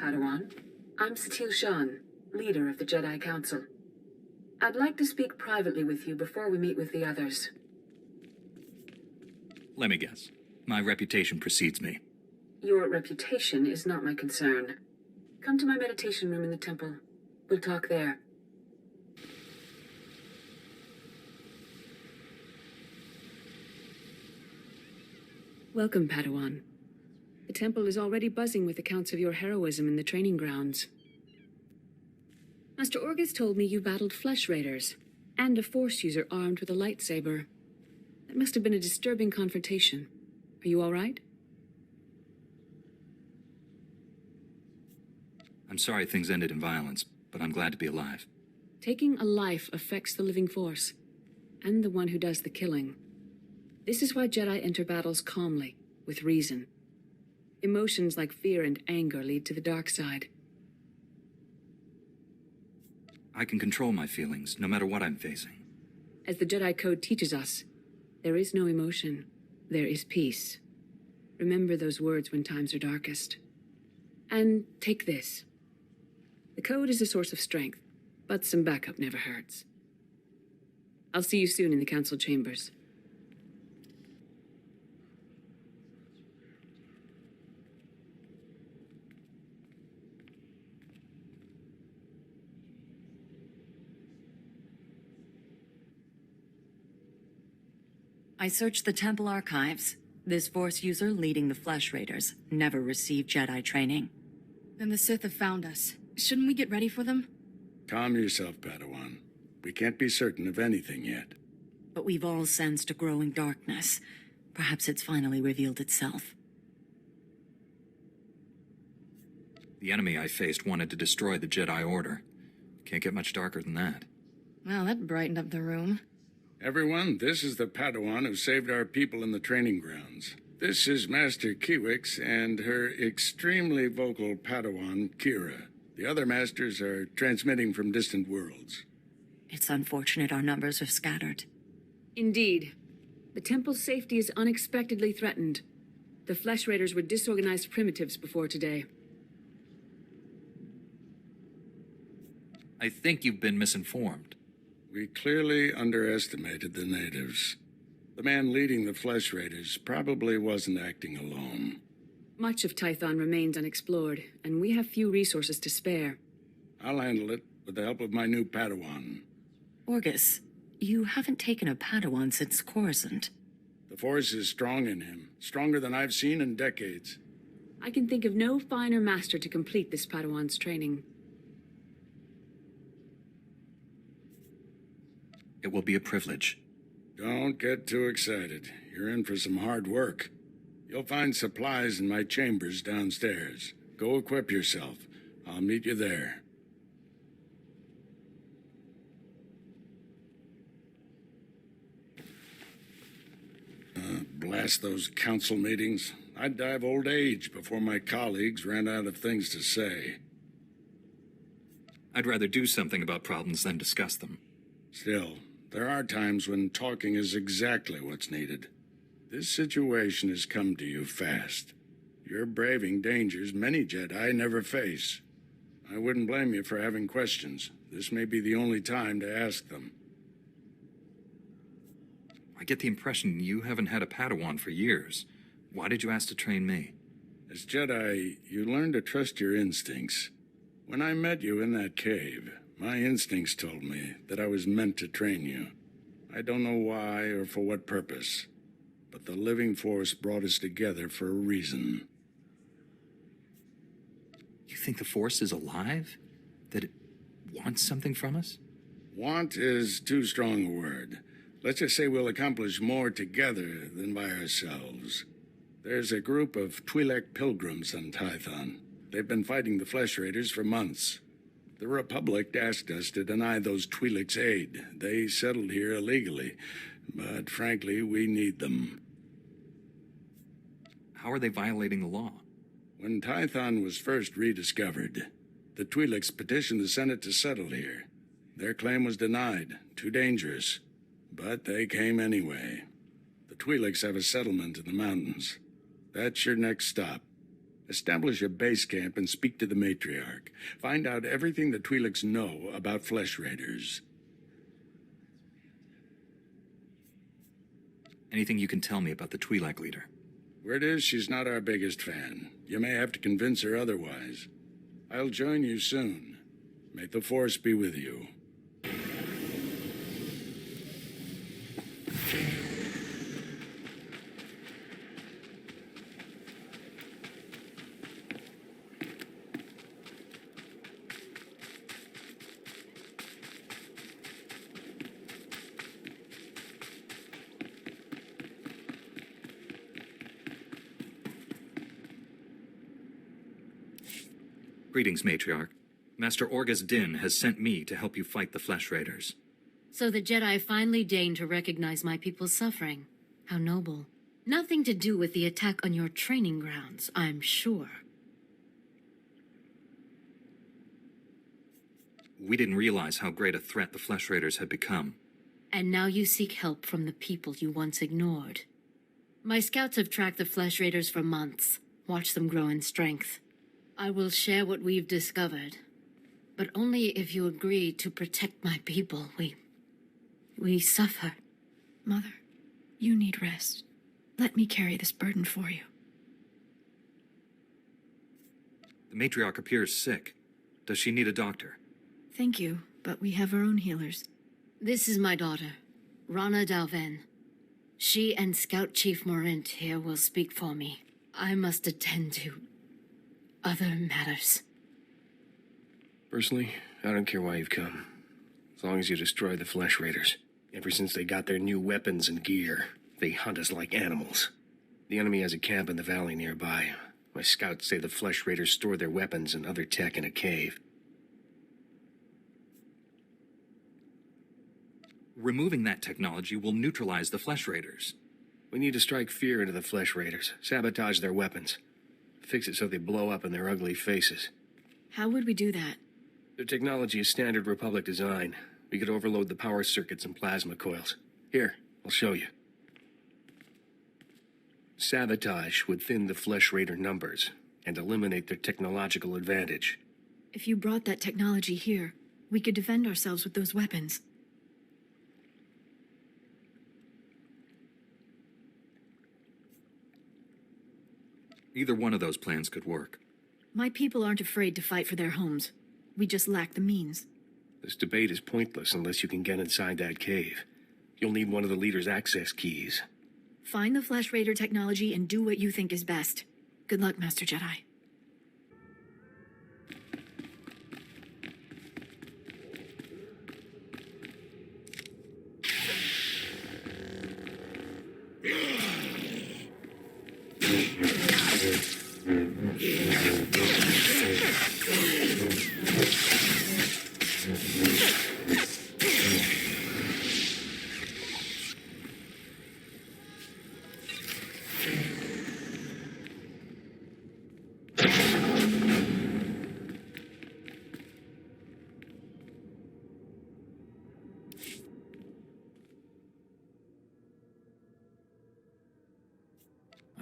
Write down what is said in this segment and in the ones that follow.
Padawan. I'm Satil Shan, leader of the Jedi Council. I'd like to speak privately with you before we meet with the others. Let me guess. My reputation precedes me. Your reputation is not my concern. Come to my meditation room in the temple. We'll talk there. Welcome, Padawan. The temple is already buzzing with accounts of your heroism in the training grounds. Master Orgus told me you battled flesh raiders, and a Force user armed with a lightsaber. That must have been a disturbing confrontation. Are you all right? I'm sorry things ended in violence, but I'm glad to be alive. Taking a life affects the living Force, and the one who does the killing. This is why Jedi enter battles calmly, with reason. Emotions like fear and anger lead to the dark side. I can control my feelings, no matter what I'm facing. As the Jedi Code teaches us, there is no emotion. There is peace. Remember those words when times are darkest. And take this. The Code is a source of strength, but some backup never hurts. I'll see you soon in the Council chambers. I searched the temple archives. This Force user leading the Flesh Raiders never received Jedi training. Then the Sith have found us. Shouldn't we get ready for them? Calm yourself, Padawan. We can't be certain of anything yet. But we've all sensed a growing darkness. Perhaps it's finally revealed itself. The enemy I faced wanted to destroy the Jedi Order. Can't get much darker than that. Well, that brightened up the room. Everyone, this is the Padawan who saved our people in the training grounds. This is Master Kiwix and her extremely vocal Padawan, Kira. The other masters are transmitting from distant worlds. It's unfortunate our numbers are scattered. Indeed. The temple's safety is unexpectedly threatened. The Flesh Raiders were disorganized primitives before today. I think you've been misinformed. We clearly underestimated the natives. The man leading the Flesh Raiders probably wasn't acting alone. Much of Tython remains unexplored, and we have few resources to spare. I'll handle it with the help of my new Padawan. Orgus, you haven't taken a Padawan since Coruscant. The Force is strong in him, stronger than I've seen in decades. I can think of no finer master to complete this Padawan's training. It will be a privilege. Don't get too excited. You're in for some hard work. You'll find supplies in my chambers downstairs. Go equip yourself. I'll meet you there. Blast those council meetings. I'd die of old age before my colleagues ran out of things to say. I'd rather do something about problems than discuss them. Still, there are times when talking is exactly what's needed. This situation has come to you fast. You're braving dangers many Jedi never face. I wouldn't blame you for having questions. This may be the only time to ask them. I get the impression you haven't had a Padawan for years. Why did you ask to train me? As Jedi, you learn to trust your instincts. When I met you in that cave, my instincts told me that I was meant to train you. I don't know why or for what purpose, but the living Force brought us together for a reason. You think the Force is alive? That it wants something from us? Want is too strong a word. Let's just say we'll accomplish more together than by ourselves. There's a group of Twi'lek pilgrims on Tython. They've been fighting the Flesh Raiders for months. The Republic asked us to deny those Twi'leks aid. They settled here illegally, but frankly, we need them. How are they violating the law? When Tython was first rediscovered, the Twi'leks petitioned the Senate to settle here. Their claim was denied, too dangerous, but they came anyway. The Twi'leks have a settlement in the mountains. That's your next stop. Establish a base camp and speak to the matriarch. Find out everything the Twi'leks know about Flesh Raiders. Anything you can tell me about the Twi'lek leader? Word is she's not our biggest fan. You may have to convince her otherwise. I'll join you soon. May the Force be with you. Greetings, Matriarch. Master Orgus Din has sent me to help you fight the Flesh Raiders. So the Jedi finally deigned to recognize my people's suffering. How noble. Nothing to do with the attack on your training grounds, I'm sure. We didn't realize how great a threat the Flesh Raiders had become. And now you seek help from the people you once ignored. My scouts have tracked the Flesh Raiders for months, watched them grow in strength. I will share what we've discovered, but only if you agree to protect my people. We suffer. Mother, you need rest. Let me carry this burden for you. The Matriarch appears sick. Does she need a doctor? Thank you, but we have our own healers. This is my daughter, Rana Dalven. She and Scout Chief Morint here will speak for me. I must attend to other matters. Personally, I don't care why you've come. As long as you destroy the Flesh Raiders. Ever since they got their new weapons and gear, they hunt us like animals. The enemy has a camp in the valley nearby. My scouts say the Flesh Raiders store their weapons and other tech in a cave. Removing that technology will neutralize the Flesh Raiders. We need to strike fear into the Flesh Raiders, sabotage their weapons. Fix it so they blow up in their ugly faces. How would we do that? Their technology is standard Republic design. We could overload the power circuits and plasma coils. Here, I'll show you. Sabotage would thin the Flesh Raider numbers and eliminate their technological advantage. If you brought that technology here, we could defend ourselves with those weapons. Either one of those plans could work. My people aren't afraid to fight for their homes. We just lack the means. This debate is pointless unless you can get inside that cave. You'll need one of the leader's access keys. Find the Flesh Raider technology and do what you think is best. Good luck, Master Jedi.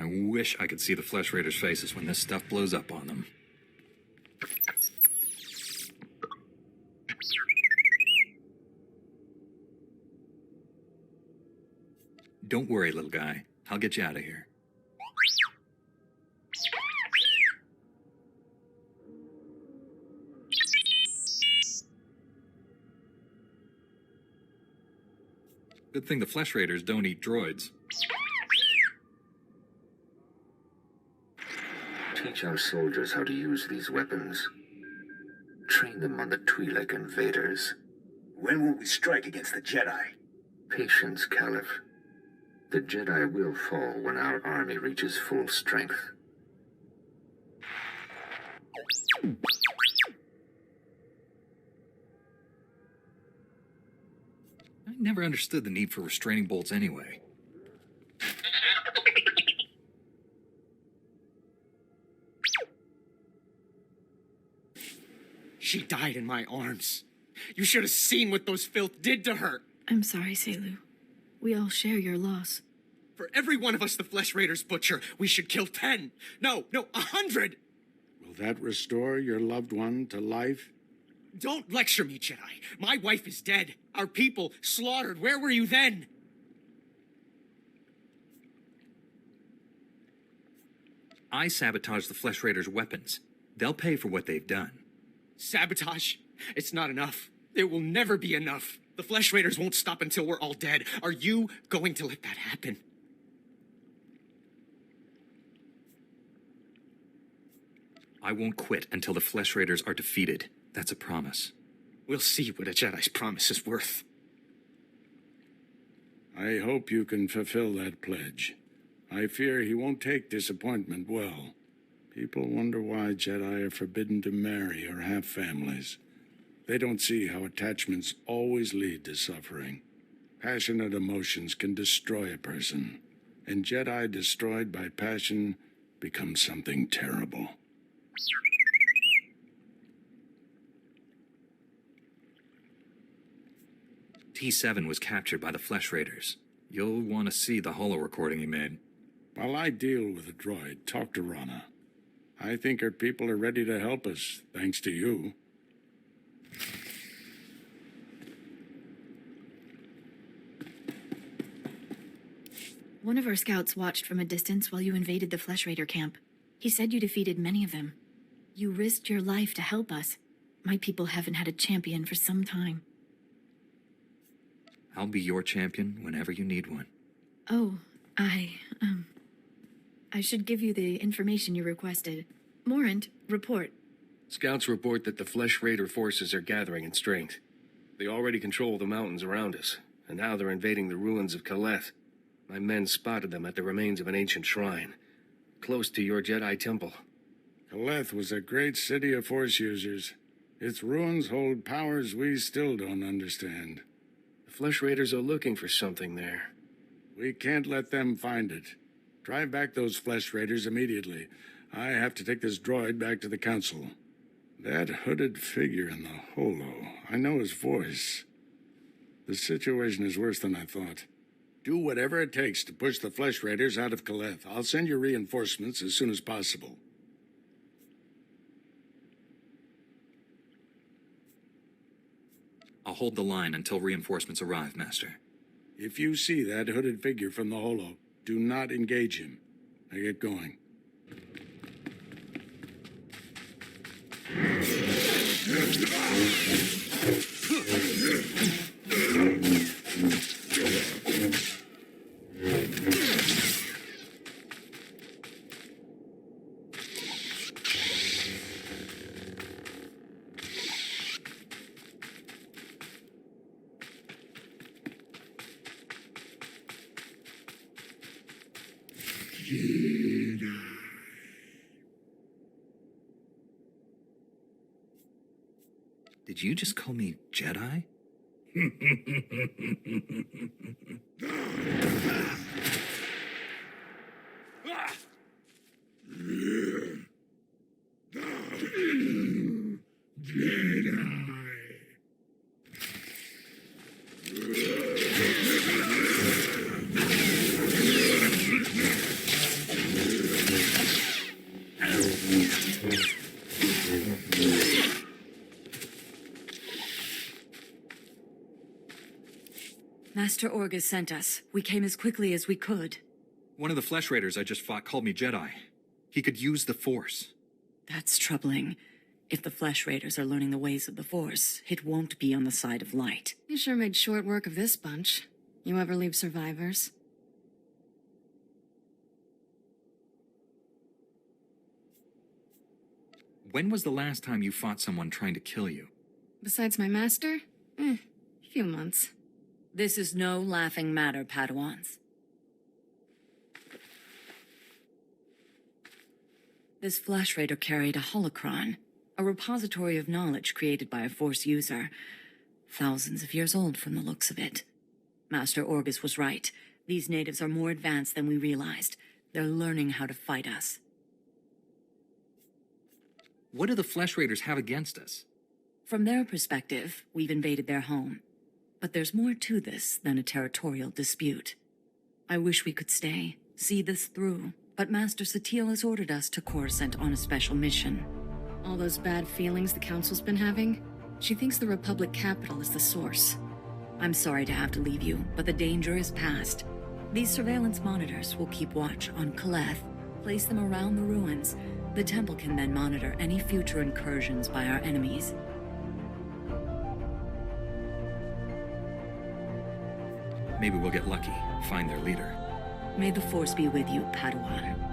I wish I could see the Flesh Raiders' faces when this stuff blows up on them. Don't worry, little guy. I'll get you out of here. Good thing the Flesh Raiders don't eat droids. Teach our soldiers how to use these weapons. Train them on the Twi'lek invaders. When will we strike against the Jedi? Patience, Caliph. The Jedi will fall when our army reaches full strength. I never understood the need for restraining bolts anyway. She died in my arms. You should have seen what those filth did to her. I'm sorry, Selu. We all share your loss. For every one of us the Flesh Raiders butcher, we should kill 10. No, 100! Will that restore your loved one to life? Don't lecture me, Jedi. My wife is dead. Our people slaughtered. Where were you then? I sabotaged the Flesh Raiders' weapons. They'll pay for what they've done. Sabotage? It's not enough. It will never be enough. The Flesh Raiders won't stop until we're all dead. Are you going to let that happen? I won't quit until the Flesh Raiders are defeated. That's a promise. We'll see what a Jedi's promise is worth. I hope you can fulfill that pledge. I fear he won't take disappointment well. People wonder why Jedi are forbidden to marry or have families. They don't see how attachments always lead to suffering. Passionate emotions can destroy a person, and Jedi destroyed by passion become something terrible. T7 was captured by the Flesh Raiders. You'll want to see the holo recording he made. While I deal with the droid, talk to Rana. I think her people are ready to help us, thanks to you. One of our scouts watched from a distance while you invaded the Flesh Raider camp. He said you defeated many of them. You risked your life to help us. My people haven't had a champion for some time. I'll be your champion whenever you need one. Oh, I should give you the information you requested. Morant, report. Scouts report that the Flesh Raider forces are gathering in strength. They already control the mountains around us, and now they're invading the ruins of Kaleth. My men spotted them at the remains of an ancient shrine, close to your Jedi temple. Kaleth was a great city of Force users. Its ruins hold powers we still don't understand. The Flesh Raiders are looking for something there. We can't let them find it. Drive back those Flesh Raiders immediately. I have to take this droid back to the Council. That hooded figure in the holo, I know his voice. The situation is worse than I thought. Do whatever it takes to push the Flesh Raiders out of Kaleth. I'll send you reinforcements as soon as possible. I'll hold the line until reinforcements arrive, Master. If you see that hooded figure from the holo, do not engage him. Now get going. Did you just call me Jedi? Master Orgus sent us. We came as quickly as we could. One of the Flesh Raiders I just fought called me Jedi. He could use the Force. That's troubling. If the Flesh Raiders are learning the ways of the Force, it won't be on the side of light. You sure made short work of this bunch. You ever leave survivors? When was the last time you fought someone trying to kill you? Besides my master? Few months. This is no laughing matter, Padawans. This Flesh Raider carried a holocron, a repository of knowledge created by a Force user. Thousands of years old from the looks of it. Master Orgus was right. These natives are more advanced than we realized. They're learning how to fight us. What do the Flesh Raiders have against us? From their perspective, we've invaded their home. But there's more to this than a territorial dispute. I wish we could stay, see this through, but Master Satil has ordered us to Coruscant on a special mission. All those bad feelings the Council's been having? She thinks the Republic capital is the source. I'm sorry to have to leave you, but the danger is past. These surveillance monitors will keep watch on Kaleth, place them around the ruins. The temple can then monitor any future incursions by our enemies. Maybe we'll get lucky, find their leader. May the Force be with you, Padawan.